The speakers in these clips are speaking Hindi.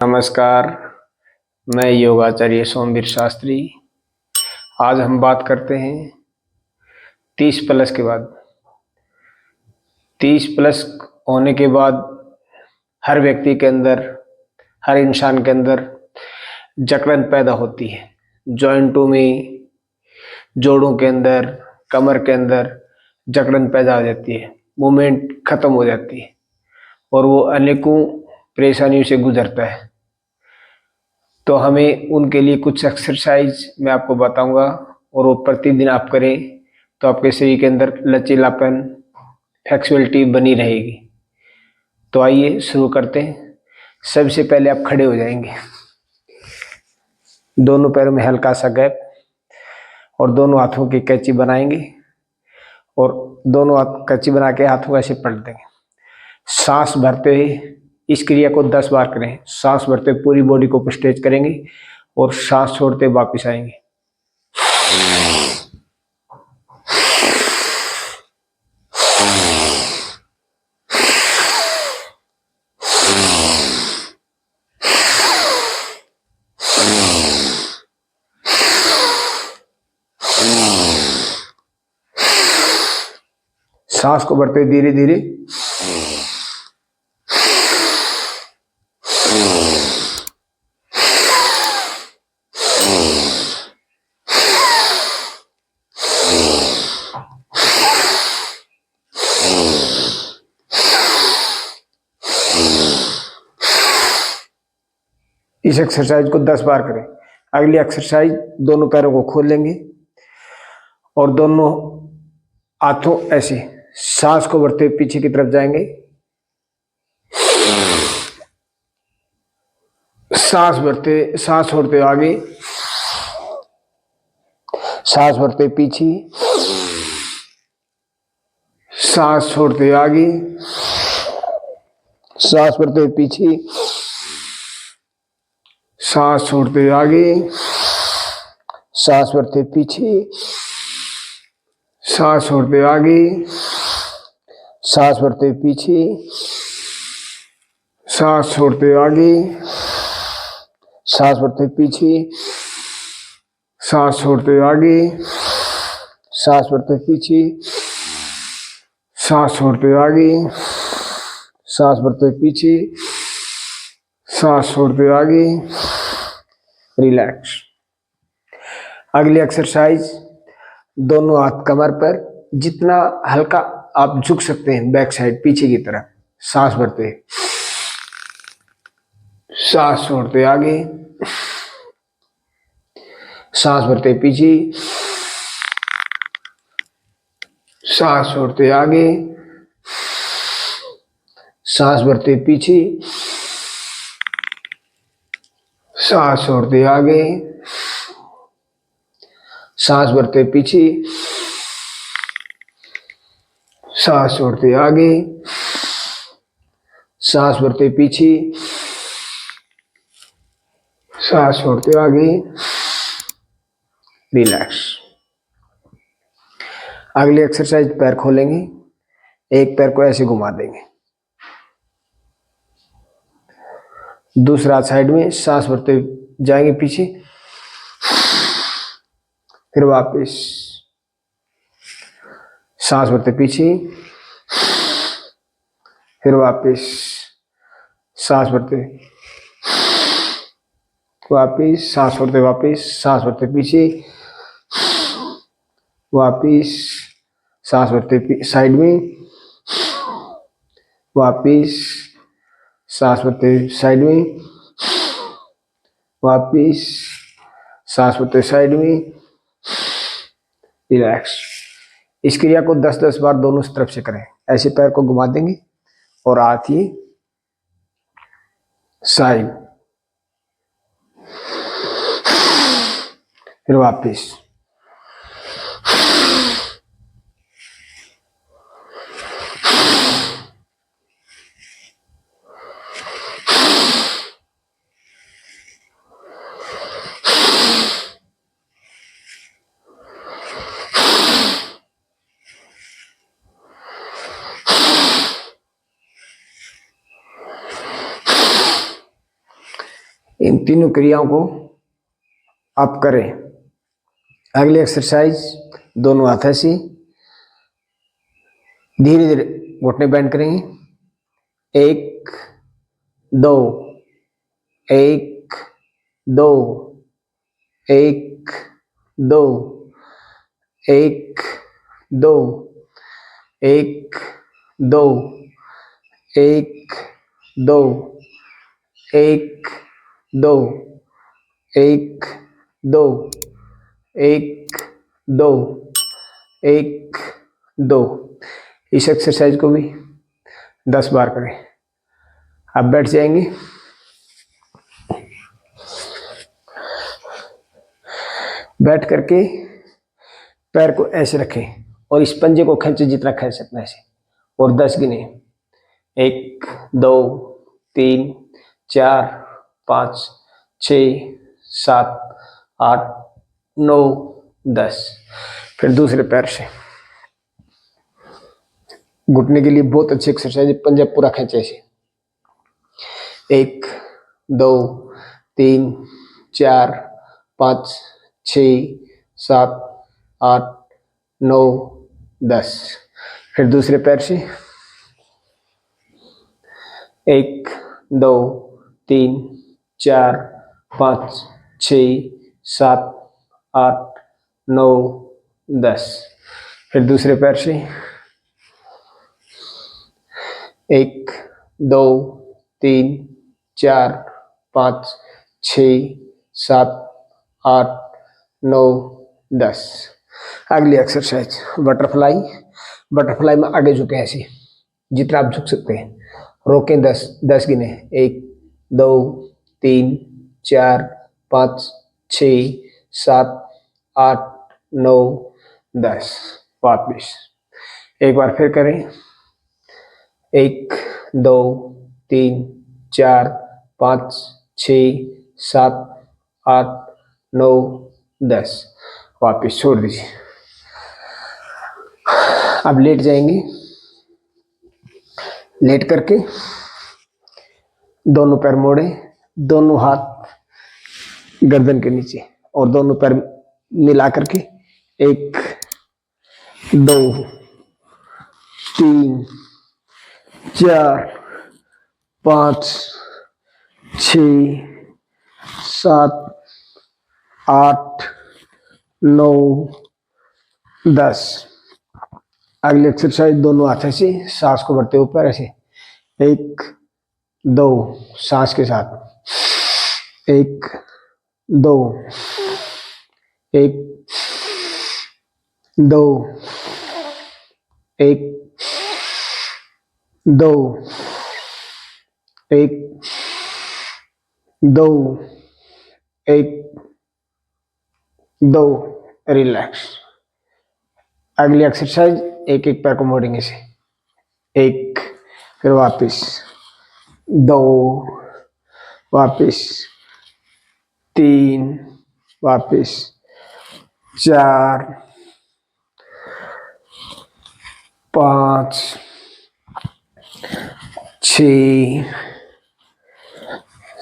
नमस्कार। मैं योगाचार्य सोमवीर शास्त्री। आज हम बात करते हैं 30+ के बाद। 30+ होने के बाद हर व्यक्ति के अंदर, हर इंसान के अंदर जकड़न पैदा होती है। जॉइंटों में, जोड़ों के अंदर, कमर के अंदर जकड़न पैदा हो जाती है। मूवमेंट खत्म हो जाती है और वो अनेकों परेशानियों से गुजरता है। तो हमें उनके लिए कुछ एक्सरसाइज मैं आपको बताऊंगा और वो प्रतिदिन आप करें तो आपके शरीर के अंदर लचीलापन, फ्लेक्सिबिलिटी बनी रहेगी। तो आइए शुरू करते हैं। सबसे पहले आप खड़े हो जाएंगे, दोनों पैरों में हल्का सा गैप और दोनों हाथों की कैंची बनाएंगे और दोनों हाथ कैंची बना के हाथों को ऐसे पलट देंगे। सांस भरते हुए इस क्रिया को 10 बार करें। सांस भरते हुए पूरी बॉडी को स्ट्रेच करेंगे और सांस छोड़ते वापस आएंगे। सांस को भरते हुए धीरे धीरे इस एक्सरसाइज को 10 बार करें। अगली एक्सरसाइज, दोनों पैरों को खोल लेंगे और दोनों हाथों ऐसे सांस को भरते हुए पीछे की तरफ जाएंगे। सांस भरते, सांस छोड़ते हुए आगे, सांस भरते हुए पीछे, सांस छोड़ते हुए आगे, सांस भरते हुए पीछे, सांस छोड़ते हुए आगे, सांस भरते हुए पीछे, सांस छोड़ते हुए आगे, सांस भरते हुए पीछे, सांस छोड़ते हुए आगे, सांस भरते हुए पीछे, सांस छोड़ते हुए आगे, सांस भरते हुए पीछे, सांस छोड़ते हुए आगे, सांस भरते हुए पीछे, सांस छोड़ते हुए आगे। रिलैक्स। अगली एक्सरसाइज, दोनों हाथ कमर पर, जितना हल्का आप झुक सकते हैं बैक साइड पीछे की तरफ। सांस भरते, सांस छोड़ते आगे, सांस भरते पीछे, सांस छोड़ते आगे, सांस भरते पीछे, सांस छोड़ते आगे, सांस भरते पीछे, सांस छोड़ते आगे, सांस भरते पीछे, सांस छोड़ते आगे। रिलैक्स। अगली एक्सरसाइज, पैर खोलेंगे, एक पैर को ऐसे घुमा देंगे, दूसरा साइड में सांस भरते जाएंगे पीछे, फिर वापस सांस भरते पीछे, फिर वापस सांस भरते वापस, सांस छोड़ते वापस, सांस भरते पीछे, वापस सांस भरते साइड में, वापस सांस भरते साइड में, वापस सांस भरते साइड में। रिलैक्स। इस क्रिया को 10-10 बार दोनों तरफ से करें। ऐसे पैर को घुमा देंगे और हाथ ये साइड, फिर वापस, इन तीनों क्रियाओं को आप करें। अगली एक्सरसाइज, दोनों हाथों से धीरे धीरे घुटने बेंड करेंगे। 1 2, 1 2, 1 2, 1 2, 1 2, 1 2, 1 2, 1 2, 1 2, 1 2। इस एक्सरसाइज को भी 10 बार करें। आप बैठ जाएंगे। बैठ करके पैर को ऐसे रखें और इस पंजे को खींचे जितना खींच सकते हैं ऐसे, और 10 गिने। 1 2 3 4 5 6 7 8 9 10। फिर दूसरे पैर से। घुटने के लिए बहुत अच्छी एक्सरसाइज है, पंजा पूरा खींचे ऐसे। 1 2 3 4 5 6 7 8 9 10। फिर दूसरे पैर से। 1 2 3 4 5 6 7 8 9 10। फिर दूसरे पैर से। 1 2 3 4 5 6 7 8 9 10। अगली एक्सरसाइज बटरफ्लाई। बटरफ्लाई में आगे झुके ऐसे जितना आप झुक सकते हैं। रोकें 10 गिने। 1 2 3 4 5 6 7 8 9 10। वापिस एक बार फिर करें। 1 2 3 4 5 6 7 8 9 10। वापिस छोड़ दीजिए। अब लेट जाएंगे। लेट करके दोनों पैर मोड़े, दोनों हाथ गर्दन के नीचे और दोनों पैर मिला करके 1 2 3 4 5 6 7 8 9 10। अगली एक्सरसाइज दोनों हाथों से सांस को भरते ऊपर ऐसे। 1 2 सांस के साथ। 1 2 1 2 1 2 1 2 1 2। रिलैक्स। अगली एक्सरसाइज एक एक पैर को मोड़ेंगे से। 1 फिर वापस 2 वापस 3 वापस 4 5 6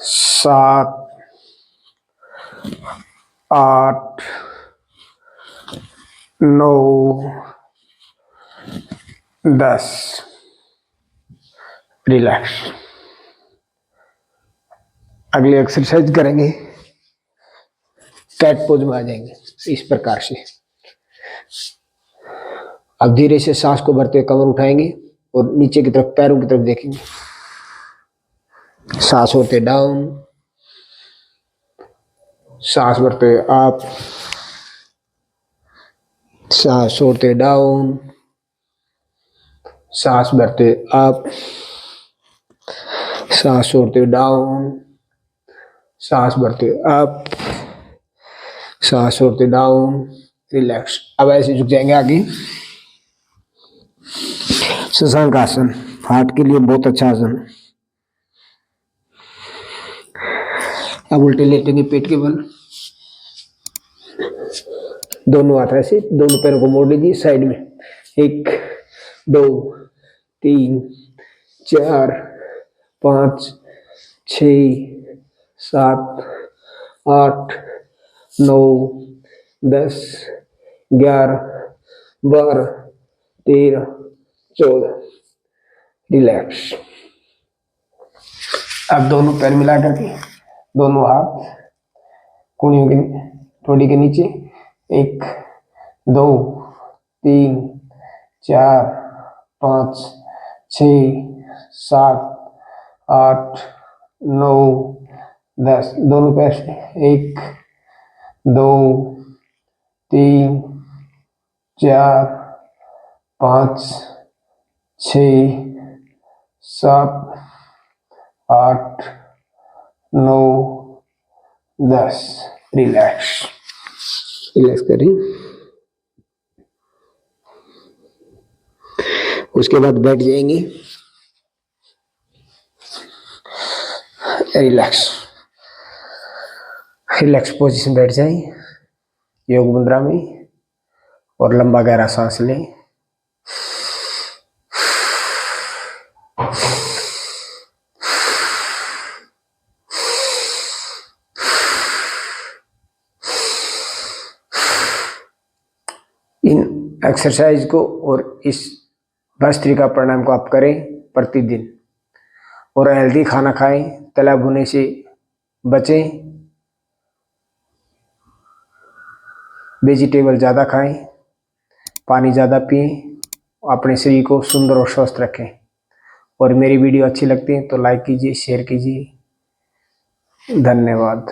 7 8 9 10। रिलैक्स। अगली एक्सरसाइज करेंगे, कैट पोज में आ जाएंगे इस प्रकार से। अब धीरे से सांस को भरते हुए कमर उठाएंगे और नीचे की तरफ पैरों की तरफ देखेंगे। सांस होते डाउन, सांस भरते हुए अप, सांस छोड़ते डाउन, सांस भरते अप, सांस छोड़ते डाउन, सांस भरते अप, सांस छोड़ते डाउन। रिलैक्स। अब ऐसे झुक जाएंगे आगे। शशांक आसन हार्ट के लिए बहुत अच्छा आसन। अब उल्टे लेटेंगे पेट के बल। दोनों हाथ ऐसे, दोनों पैरों को मोड़ लीजिए साइड में। 1 2 3 4 5 6 7, 8, 9, 10, 11, 12, 13, 14। रिलैक्स। अब दोनों पैर मिला करके दोनों हाथ कूहनियों के ठोड़ी के नीचे 1, 2, 3, 4, 5, 6, 7, 8, 9, 10। दोनों पैर से 1, 2, 3, 4, 5, 6, 7, 8, 9, 10। रिलैक्स। रिलैक्स करें। उसके बाद बैठ जाएंगे। रिलैक्स। रिलैक्स पोजीशन बैठ जाएं योग मुद्रा में और लंबा गहरा सांस लें। इन एक्सरसाइज को और इस भस्त्रिका प्राणायाम को आप करें प्रतिदिन और हेल्दी खाना खाएं, तला भुने से बचें, वेजिटेबल ज़्यादा खाएं, पानी ज़्यादा पिएं, अपने शरीर को सुंदर और स्वस्थ रखें। और मेरी वीडियो अच्छी लगती है तो लाइक कीजिए, शेयर कीजिए। धन्यवाद।